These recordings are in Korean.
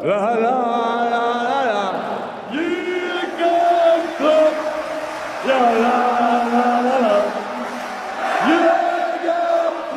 라라라라라 유격국 라라라라라 유격국.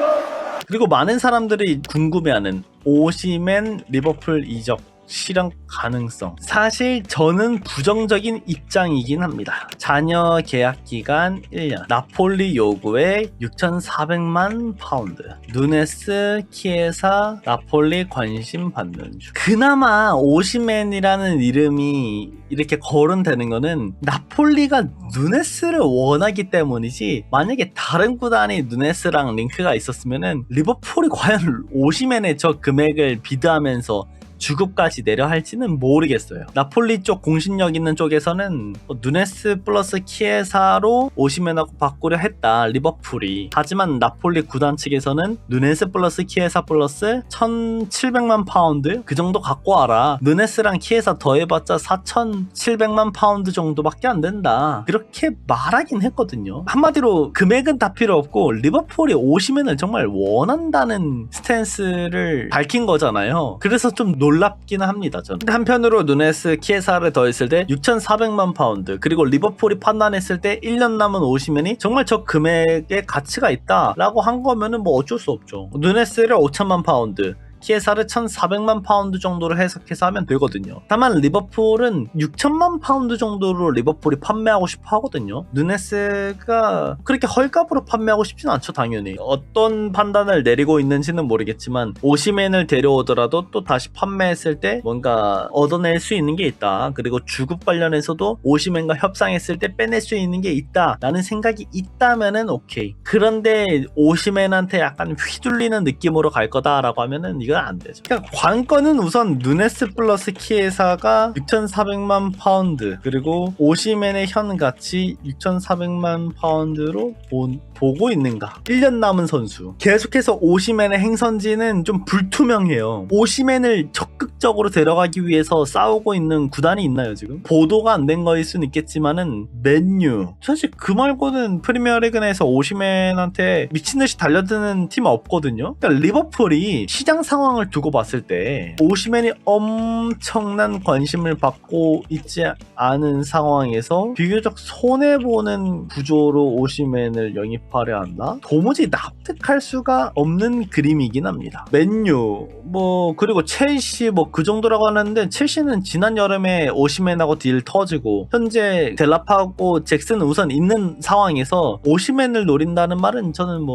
그리고 많은 사람들이 궁금해하는 오시멘 리버풀 이적 실현 가능성. 사실 저는 부정적인 입장이긴 합니다. 잔여 계약 기간 1년, 나폴리 요구에 6,400만 파운드, 누네스, 키에사, 나폴리 관심 받는 중. 그나마 오시멘이라는 이름이 이렇게 거론되는 거는 나폴리가 누네스를 원하기 때문이지, 만약에 다른 구단이 누네스랑 링크가 있었으면은 리버풀이 과연 오시멘의 저 금액을 비드하면서 주급까지 내려 할지는 모르겠어요. 나폴리 쪽 공신력 있는 쪽에서는 누네스 플러스 키에사로 오시멘하고 바꾸려 했다, 리버풀이. 하지만 나폴리 구단 측에서는 누네스 플러스 키에사 플러스 1,700만 파운드 그 정도 갖고 와라, 누네스랑 키에사 더해봤자 4,700만 파운드 정도밖에 안 된다, 그렇게 말하긴 했거든요. 한마디로 금액은 다 필요 없고 리버풀이 오시멘을 정말 원한다는 스탠스를 밝힌 거잖아요. 그래서 좀 놀랍기는 합니다, 저는. 한편으로 누네스, 키에사를 더했을 때 6,400만 파운드, 그리고 리버풀이 판단했을 때 1년 남은 오시멘이 정말 저 금액의 가치가 있다라고 한 거면은 뭐 어쩔 수 없죠. 누네스를 5,000만 파운드, 키에사를 1,400만 파운드 정도로 해석해서 하면 되거든요. 다만 리버풀은 6,000만 파운드 정도로 리버풀이 판매하고 싶어 하거든요. 누네스가 그렇게 헐값으로 판매하고 싶지는 않죠, 당연히. 어떤 판단을 내리고 있는지는 모르겠지만 오시멘을 데려오더라도 또 다시 판매했을 때 뭔가 얻어낼 수 있는 게 있다, 그리고 주급 관련해서도 오시멘과 협상했을 때 빼낼 수 있는 게 있다 라는 생각이 있다면은 오케이. 그런데 오시멘한테 약간 휘둘리는 느낌으로 갈 거다라고 하면은 이건 안 되죠. 그러니까 관건은 우선 누네스 플러스 키에사가 6,400만 파운드, 그리고 오시멘의 현 가치 6,400만 파운드로 보고 있는가. 1년 남은 선수. 계속해서 오시멘의 행선지는 좀 불투명해요. 오시멘을 적극적으로 데려가기 위해서 싸우고 있는 구단이 있나요, 지금? 보도가 안 된 거일 수는 있겠지만은 맨유. 사실 그 말고는 프리미어리그 내에서 오시멘한테 미친듯이 달려드는 팀은 없거든요. 그러니까 리버풀이 시장 상황을 두고 봤을 때 오시멘이 엄청난 관심을 받고 있지 않은 상황에서 비교적 손해보는 구조로 오시멘을 영입하려 한다? 도무지 납득할 수가 없는 그림이긴 합니다. 맨유, 그리고 첼시 그 정도라고 하는데, 첼시는 지난 여름에 오시멘하고 딜 터지고 현재 델라파하고 잭슨은 우선 있는 상황에서 오시멘을 노린다는 말은 저는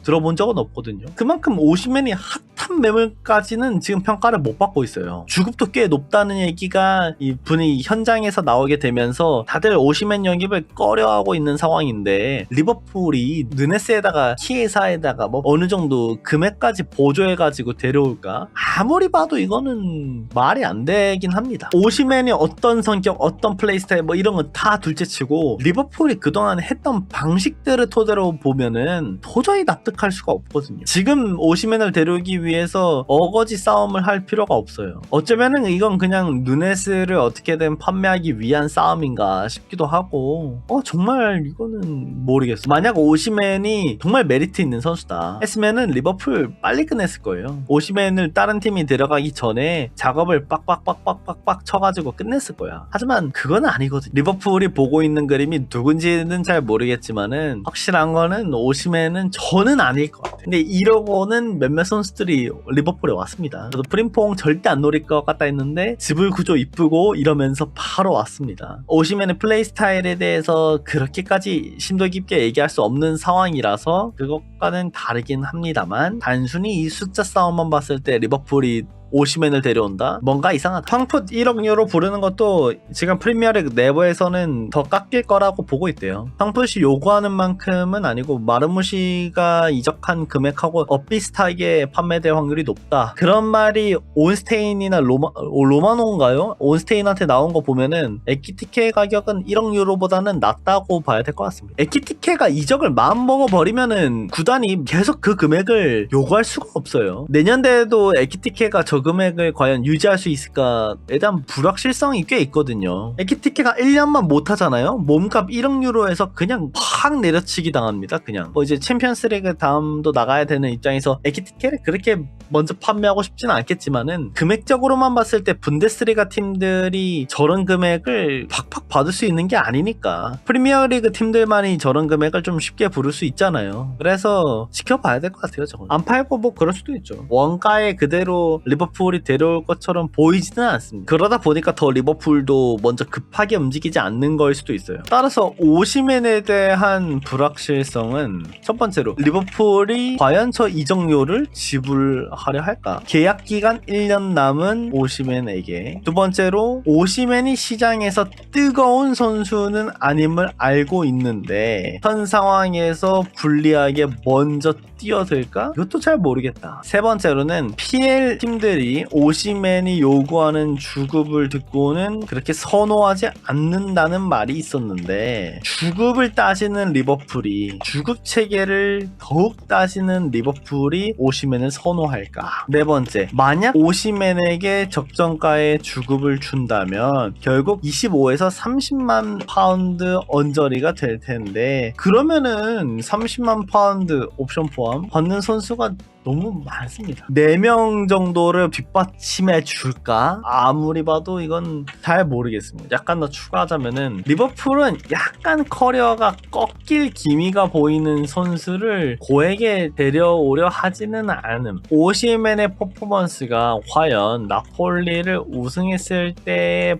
들어본 적은 없거든요. 그만큼 오시멘이 핫한 매물까지는 지금 평가를 못 받고 있어요. 주급도 꽤 높다는 얘기가 이 분위기 현장에서 나오게 되면서 다들 오시멘 영입을 꺼려하고 있는 상황인데, 리버풀이 누네스에다가 키에사에다가 어느 정도 금액까지 보조해가지고 데려올까? 아무리 봐도 이거는 말이 안 되긴 합니다. 오시멘이 어떤 성격, 어떤 플레이 스타일 이런 건 다 둘째치고 리버풀이 그동안 했던 방식들을 토대로 보면은 도저히 납득할 수가 없거든요. 지금 오시멘을 데려오기 위해서 어거지 싸움을 할 필요가 없어요. 어쩌면은 이건 그냥 누네스를 어떻게든 판매하기 위한 싸움인가 싶기도 하고, 정말 이거는 모르겠어. 만약 오시멘이 정말 메리트 있는 선수다 했으면은 리버풀 빨리 끝냈을 거예요. 오시멘을 다른 팀이 들어가기 전에 작업을 빡빡빡빡빡 쳐가지고 끝냈을 거야. 하지만 그건 아니거든. 리버풀이 보고 있는 그림이 누군지는 잘 모르겠지만은 확실한 거는 오시멘은 저는 아닐 것 같아. 근데 이러고는 몇몇 선수들이 리버풀에 왔습니다. 저도 프림퐁 절대 안 노릴 것 같다 했는데 지불 구조 이쁘고 이러면서 바로 왔습니다. 오시멘의 플레이 스타일에 대해서 그렇게까지 심도 깊게 얘기할 수 없는 상황이라서 그것과는 다르긴 합니다만, 단순히 이 숫자 싸움만 봤을 때 리버풀이 오시멘을 데려온다? 뭔가 이상하다. 황풋 1억 유로 부르는 것도 지금 프리미어리그 내부에서는 더 깎일 거라고 보고 있대요. 황풋이 요구하는 만큼은 아니고 마르무시가 이적한 금액하고 비슷하게 판매될 확률이 높다, 그런 말이 온스테인이나 로마노인가요? 온스테인한테 나온 거 보면은 에키티케 가격은 1억 유로보다는 낮다고 봐야 될 것 같습니다. 에키티케가 이적을 마음먹어버리면은 구단이 계속 그 금액을 요구할 수가 없어요. 내년대에도 에키티케가 저 저 금액을 과연 유지할 수 있을까에 대한 불확실성이 꽤 있거든요. 에키티케가 1년만 못하잖아요. 몸값 1억 유로에서 그냥 확 내려치기 당합니다. 그냥 이제 챔피언스리그 다음도 나가야 되는 입장에서 에키티케를 그렇게 먼저 판매하고 싶지는 않겠지만은 금액적으로만 봤을 때 분데스리가 팀들이 저런 금액을 팍팍 받을 수 있는 게 아니니까 프리미어리그 팀들만이 저런 금액을 좀 쉽게 부를 수 있잖아요. 그래서 지켜봐야 될 것 같아요. 저건 안 팔고 뭐 그럴 수도 있죠. 원가에 그대로 리버풀이 데려올 것처럼 보이지는 않습니다. 그러다 보니까 더 리버풀도 먼저 급하게 움직이지 않는 거일 수도 있어요. 따라서 오시멘에 대한 불확실성은 첫 번째로 리버풀이 과연 저 이적료를 지불하려 할까? 계약 기간 1년 남은 오시멘에게. 두 번째로 오시멘이 시장에서 뜨거운 선수는 아님을 알고 있는데 현 상황에서 불리하게 먼저 뛰어들까? 이것도 잘 모르겠다. 세 번째로는 PL 팀들이 오시멘이 요구하는 주급을 듣고는 그렇게 선호하지 않는다는 말이 있었는데 주급을 따지는 리버풀이 주급 체계를 더욱 따지는 리버풀이 오시멘을 선호할까? 네 번째, 만약 오시멘에게 적정가의 주급을 준다면 결국 25에서 30만 파운드 언저리가 될 텐데 그러면은 30만 파운드 옵션 포함 받는 선수가 너무 많습니다. 4명 정도를 뒷받침해 줄까? 아무리 봐도 이건 잘 모르겠습니다. 약간 더 추가하자면은 리버풀은 약간 커리어가 꺾일 기미가 보이는 선수를 고액에 데려오려 하지는 않음. 오시멘의 퍼포먼스가 과연 나폴리를 우승했을 때의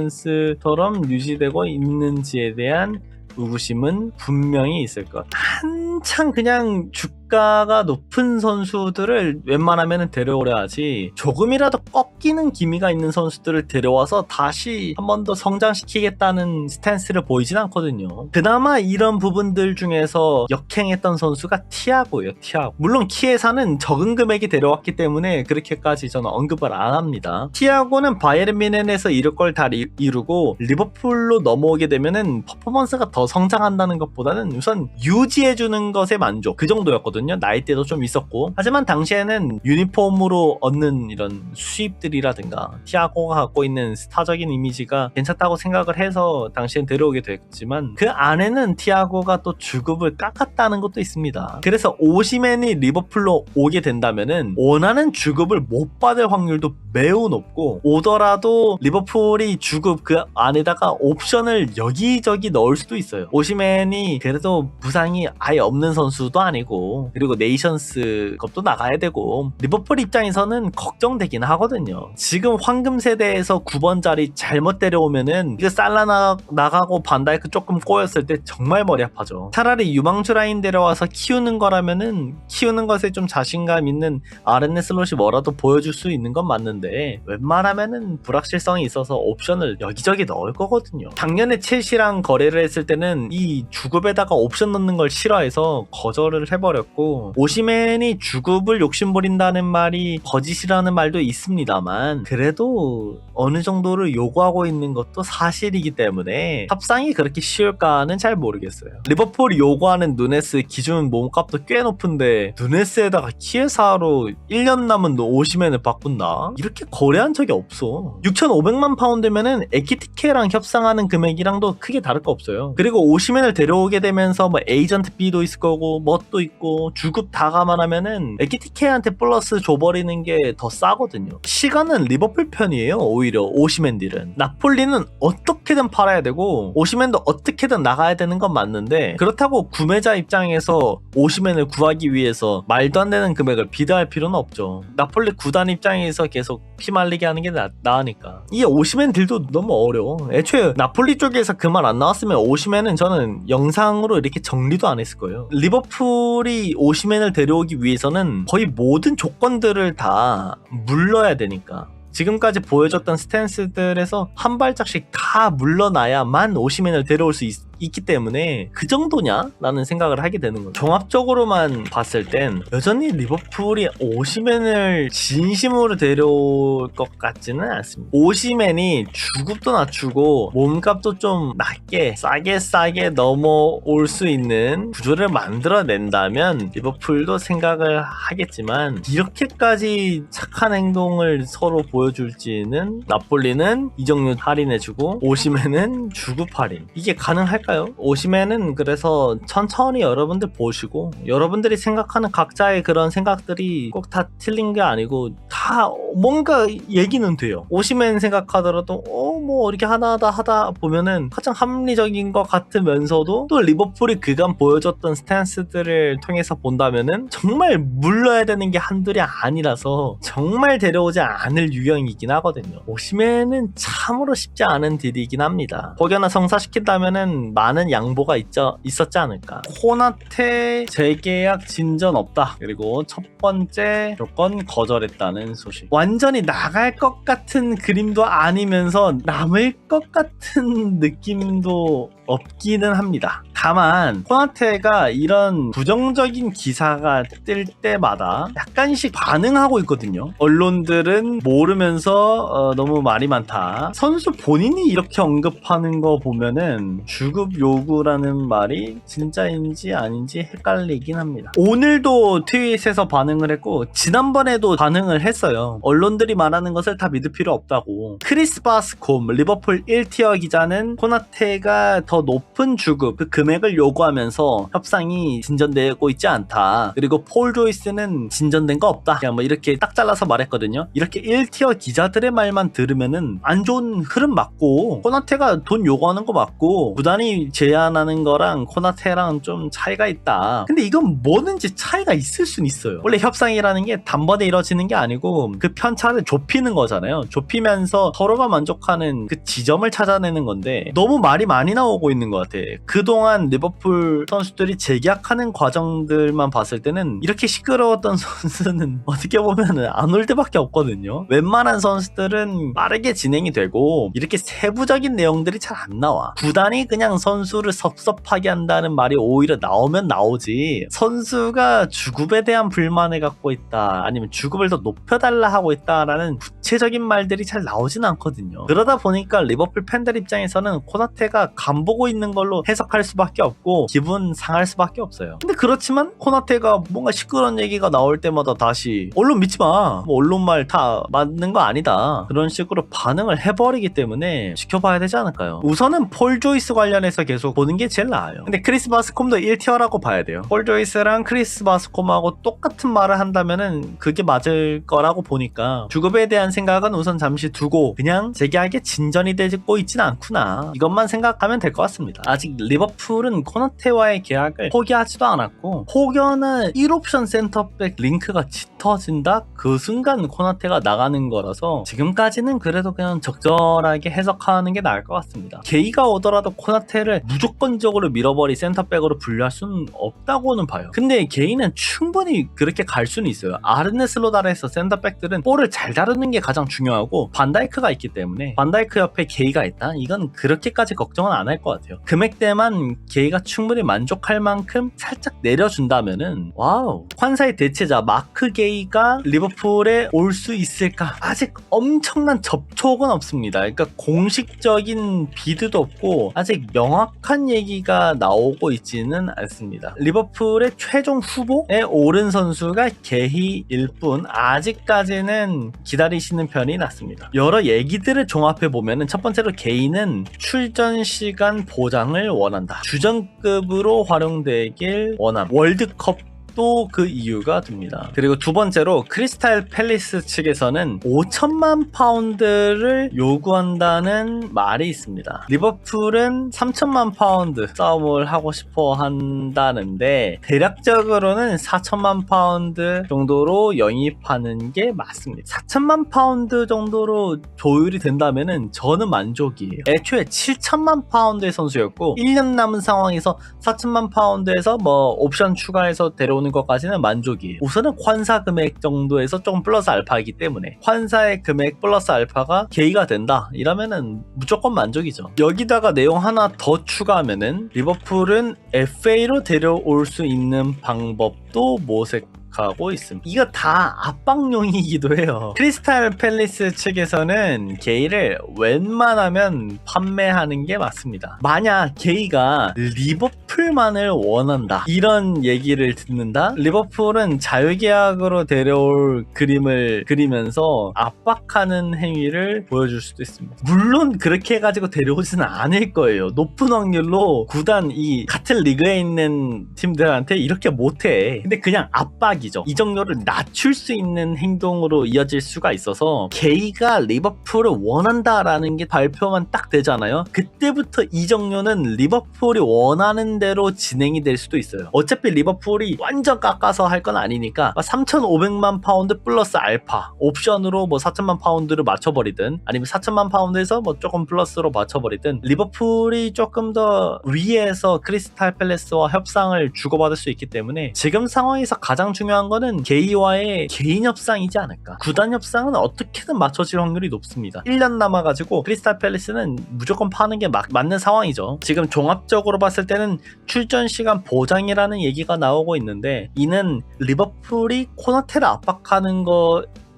퍼포먼스처럼 유지되고 있는지에 대한 의구심은 분명히 있을 것. 한창 그냥 주가가 높은 선수들을 웬만하면 데려오려 하지 조금이라도 꺾이는 기미가 있는 선수들을 데려와서 다시 한 번 더 성장시키겠다는 스탠스를 보이진 않거든요. 그나마 이런 부분들 중에서 역행했던 선수가 티아고예요. 티아고. 물론 키에사는 적은 금액이 데려왔기 때문에 그렇게까지 저는 언급을 안 합니다. 티아고는 바이에른 뮌헨에서 이룰 걸 다 이루고 리버풀로 넘어오게 되면은 퍼포먼스가 더 성장한다는 것보다는 우선 유지해주는 것에 만족, 그 정도였거든요. 나이대도 좀 있었고. 하지만 당시에는 유니폼으로 얻는 이런 수입들이라든가 티아고가 갖고 있는 스타적인 이미지가 괜찮다고 생각을 해서 당시엔 데려오게 됐지만 그 안에는 티아고가 또 주급을 깎았다는 것도 있습니다. 그래서 오시멘이 리버풀로 오게 된다면은 원하는 주급을 못 받을 확률도 매우 높고, 오더라도 리버풀이 주급 그 안에다가 옵션을 여기저기 넣을 수도 있어요. 오시멘이 그래도 부상이 아예 없는 선수도 아니고, 그리고 네이션스컵도 나가야 되고 리버풀 입장에서는 걱정되긴 하거든요. 지금 황금 세대에서 9번 자리 잘못 데려오면은 이거 살라 나가고 반다이크 조금 꼬였을 때 정말 머리 아파죠. 차라리 유망주 라인 데려와서 키우는 거라면은 키우는 것에 좀 자신감 있는 아르네 슬롯이 뭐라도 보여줄 수 있는 건 맞는데 웬만하면은 불확실성이 있어서 옵션을 여기저기 넣을 거거든요. 작년에 첼시랑 거래를 했을 때는 이 주급에다가 옵션 넣는 걸 싫어해서 거절을 해버렸고, 오시멘이 주급을 욕심부린다는 말이 거짓이라는 말도 있습니다만 그래도 어느 정도를 요구하고 있는 것도 사실이기 때문에 협상이 그렇게 쉬울까는 잘 모르겠어요. 리버풀이 요구하는 누네스 기준 몸값도 꽤 높은데 누네스에다가 키에사로 1년 남은 오시멘을 바꾼다? 이렇게 거래한 적이 없어. 6,500만 파운드면은 에키티케랑 협상하는 금액이랑도 크게 다를 거 없어요. 그리고 오시멘을 데려오게 되면서 뭐 에이전트 B도 있을 거고 뭣도 있고 주급 다 감안하면은 에키티케한테 플러스 줘버리는 게 더 싸거든요. 시간은 리버풀 편이에요. 오히려 오시멘 딜은. 나폴리는 어떻게든 팔아야 되고 오시멘도 어떻게든 나가야 되는 건 맞는데, 그렇다고 구매자 입장에서 오시멘을 구하기 위해서 말도 안 되는 금액을 비대할 필요는 없죠. 나폴리 구단 입장에서 계속 피말리게 하는 게 나으니까. 이 오시멘 딜도 너무 어려워. 애초에 나폴리 쪽에서 그 말 안 나왔으면 오시멘은 저는 영상으로 이렇게 정리도 안 했을 거예요. 리버풀이 오시멘을 데려오기 위해서는 거의 모든 조건들을 다 물러야 되니까. 지금까지 보여줬던 스탠스들에서 한 발짝씩 다 물러나야만 오시멘을 데려올 수 있기 때문에 그 정도냐? 라는 생각을 하게 되는 거죠. 종합적으로만 봤을 땐 여전히 리버풀이 오시맨을 진심으로 데려올 것 같지는 않습니다. 오시맨이 주급도 낮추고 몸값도 좀 낮게 싸게 넘어올 수 있는 구조를 만들어낸다면 리버풀도 생각을 하겠지만 이렇게까지 착한 행동을 서로 보여줄지는 나폴리는 이적료 할인해주고 오시맨은 주급 할인 이게 가능할까요? 오시맨은 그래서 천천히 여러분들 보시고 여러분들이 생각하는 각자의 그런 생각들이 꼭 다 틀린 게 아니고 다 뭔가 얘기는 돼요. 오시맨 생각하더라도 뭐 이렇게 하다 보면은 가장 합리적인 것 같으면서도 또 리버풀이 그간 보여줬던 스탠스들을 통해서 본다면은 정말 물러야 되는 게 한둘이 아니라서 정말 데려오지 않을 유형이긴 하거든요. 오시맨은 참으로 쉽지 않은 딜이긴 합니다. 혹여나 성사시킨다면은 많은 양보가 있었지 않을까. 코나테 재계약 진전 없다. 그리고 첫 번째 조건 거절했다는 소식. 완전히 나갈 것 같은 그림도 아니면서 남을 것 같은 느낌도 없기는 합니다. 다만 코나테가 이런 부정적인 기사가 뜰 때마다 약간씩 반응하고 있거든요. 언론들은 모르면서 너무 말이 많다. 선수 본인이 이렇게 언급하는 거 보면은 주급 요구라는 말이 진짜인지 아닌지 헷갈리긴 합니다. 오늘도 트윗에서 반응을 했고 지난번에도 반응을 했어요. 언론들이 말하는 것을 다 믿을 필요 없다고. 크리스 바스콤 리버풀 1티어 기자는 코나테가 더 높은 주급 그 금액을 요구하면서 협상이 진전되고 있지 않다. 그리고 폴 조이스는 진전된 거 없다. 그냥 뭐 이렇게 딱 잘라서 말했거든요. 이렇게 1티어 기자들의 말만 들으면은 안 좋은 흐름 맞고 코나테가 돈 요구하는 거 맞고 구단이 제안하는 거랑 코나테랑 좀 차이가 있다. 근데 이건 뭐든지 차이가 있을 순 있어요. 원래 협상이라는 게 단번에 이루어지는 게 아니고 그 편차를 좁히는 거잖아요. 좁히면서 서로가 만족하는 그 지점을 찾아내는 건데 너무 말이 많이 나오고 있는 것 같아. 그동안 리버풀 선수들이 재계약하는 과정들만 봤을 때는 이렇게 시끄러웠던 선수는 어떻게 보면 아놀드밖에 없거든요. 웬만한 선수들은 빠르게 진행이 되고 이렇게 세부적인 내용들이 잘 안 나와. 구단이 그냥 선수를 섭섭하게 한다는 말이 오히려 나오면 나오지 선수가 주급에 대한 불만을 갖고 있다 아니면 주급을 더 높여달라 하고 있다라는 구체적인 말들이 잘 나오진 않거든요. 그러다 보니까 리버풀 팬들 입장에서는 코나테가 간보고 있는 걸로 해석할 수밖에 없고 기분 상할 수밖에 없어요. 근데 그렇지만 코나테가 뭔가 시끄러운 얘기가 나올 때마다 다시 언론 믿지마 뭐 언론 말 다 맞는 거 아니다 그런 식으로 반응을 해버리기 때문에 지켜봐야 되지 않을까요? 우선은 폴 조이스 관련해서 계속 보는 게 제일 나아요. 근데 크리스 바스콤도 1티어라고 봐야 돼요. 폴 조이스랑 크리스 바스콤하고 똑같은 말을 한다면은 그게 맞을 거라고 보니까 주급에 대한 생각은 우선 잠시 두고 그냥 재계약에 진전이 되고 있진 않구나 이것만 생각하면 될 것 같습니다. 아직 리버풀은 코나테와의 계약을 포기하지도 않았고 혹여나 1옵션 센터백 링크가 짙어진다? 그 순간 코나테가 나가는 거라서 지금까지는 그래도 그냥 적절하게 해석하는 게 나을 것 같습니다. 게이가 오더라도 코나테를 무조건적으로 밀어버리 센터백으로 분류할 수는 없다고는 봐요. 근데 게이는 충분히 그렇게 갈 수는 있어요. 아르네 슬로달에서 센터백들은 볼을 잘 다루는 게 가장 중요하고 반다이크가 있기 때문에 반다이크 옆에 게이가 있다? 이건 그렇게까지 걱정은 안 할 것 같아요. 금액대만 게이가 충분히 만족할 만큼 살짝 내려준다면은 와우. 환사의 대체자 마크 게이가 리버풀에 올 수 있을까? 아직 엄청난 접촉은 없습니다. 그러니까 공식적인 비드도 없고 아직 명확한 얘기가 나오고 있지는 않습니다. 리버풀의 최종 후보에 오른 선수가 게이일 뿐 아직까지는 기다리시는 편이 낫습니다. 여러 얘기들을 종합해 보면은 첫 번째로 게이는 출전 시간 보장을 원한다. 주전급으로 활용되길 원함. 월드컵 또 그 이유가 됩니다. 그리고 두 번째로 크리스탈 팰리스 측에서는 5천만 파운드를 요구한다는 말이 있습니다. 리버풀은 3천만 파운드 싸움을 하고 싶어 한다는데 대략적으로는 4천만 파운드 정도로 영입하는 게 맞습니다. 4천만 파운드 정도로 조율이 된다면은 저는 만족이에요. 애초에 7천만 파운드의 선수였고 1년 남은 상황에서 4천만 파운드에서 뭐 옵션 추가해서 데려오는 나오는 것까지는 만족이에요. 우선은 환사 금액 정도에서 조금 플러스 알파이기 때문에 환사의 금액 플러스 알파가 게이가 된다 이러면은 무조건 만족이죠. 여기다가 내용 하나 더 추가하면은 리버풀은 FA로 데려올 수 있는 방법도 모색하고 있습니다. 이거 다 압박용이기도 해요. 크리스탈 팰리스 측에서는 게이를 웬만하면 판매하는 게 맞습니다. 만약 게이가 리버풀만을 원한다 이런 얘기를 듣는다? 리버풀은 자유계약으로 데려올 그림을 그리면서 압박하는 행위를 보여줄 수도 있습니다. 물론 그렇게 해가지고 데려오지는 않을 거예요. 높은 확률로 구단 이 같은 리그에 있는 팀들한테 이렇게 못해. 근데 그냥 압박이 이적료를 낮출 수 있는 행동으로 이어질 수가 있어서 게이가 리버풀을 원한다라는 게 발표만 딱 되잖아요. 그때부터 이적료는 리버풀이 원하는 대로 진행이 될 수도 있어요. 어차피 리버풀이 완전 깎아서 할 건 아니니까 3,500만 파운드 플러스 알파 옵션으로 뭐 4,000만 파운드를 맞춰버리든 아니면 4,000만 파운드에서 뭐 조금 플러스로 맞춰버리든 리버풀이 조금 더 위에서 크리스탈 팰리스와 협상을 주고받을 수 있기 때문에 지금 상황에서 가장 중요한 거는 게이와의 개인 협상이지 않을까. 구단 협상은 어떻게든 맞춰질 확률이 높습니다. 1년 남아가지고 크리스탈 팰리스는 무조건 파는 게 맞는 상황이죠. 지금 종합적으로 봤을 때는 출전 시간 보장이라는 얘기가 나오고 있는데 이는 리버풀이 코나테를 압박하는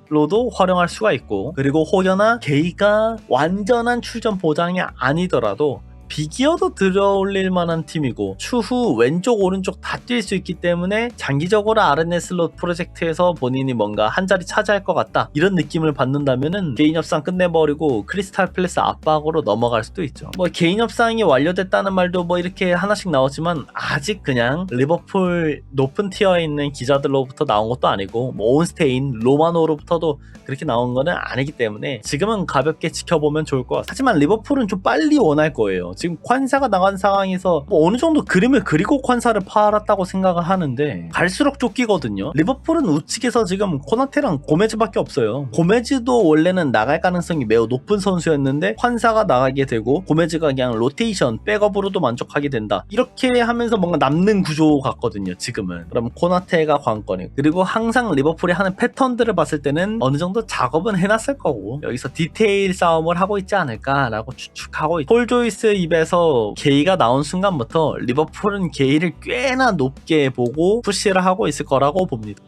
로도 활용할 수가 있고 그리고 혹여나 게이가 완전한 출전 보장이 아니더라도 비기어도 들어올릴 만한 팀이고 추후 왼쪽 오른쪽 다 뛸 수 있기 때문에 장기적으로 아르네 슬롯 프로젝트에서 본인이 뭔가 한 자리 차지할 것 같다 이런 느낌을 받는다면은 개인 협상 끝내버리고 크리스탈 팰리스 압박으로 넘어갈 수도 있죠. 뭐 개인 협상이 완료됐다는 말도 뭐 이렇게 하나씩 나오지만 아직 그냥 리버풀 높은 티어에 있는 기자들로부터 나온 것도 아니고 뭐 온스테인 로마노로부터도 그렇게 나온 거는 아니기 때문에 지금은 가볍게 지켜보면 좋을 것 같습니다. 하지만 리버풀은 좀 빨리 원할 거예요. 지금 콴사가 나간 상황에서 뭐 어느 정도 그림을 그리고 콴사를 팔았다고 생각을 하는데 갈수록 쫓기거든요. 리버풀은 우측에서 지금 코나테랑 고메즈밖에 없어요. 고메즈도 원래는 나갈 가능성이 매우 높은 선수였는데 콴사가 나가게 되고 고메즈가 그냥 로테이션 백업으로도 만족하게 된다. 이렇게 하면서 뭔가 남는 구조 같거든요. 지금은. 그럼 코나테가 관건이고 그리고 항상 리버풀이 하는 패턴들을 봤을 때는 어느 정도 작업은 해놨을 거고 여기서 디테일 싸움을 하고 있지 않을까라고 추측하고 있죠. 폴 조이스 입에서 게이가 나온 순간부터 리버풀은 게이를 꽤나 높게 보고 푸시를 하고 있을 거라고 봅니다.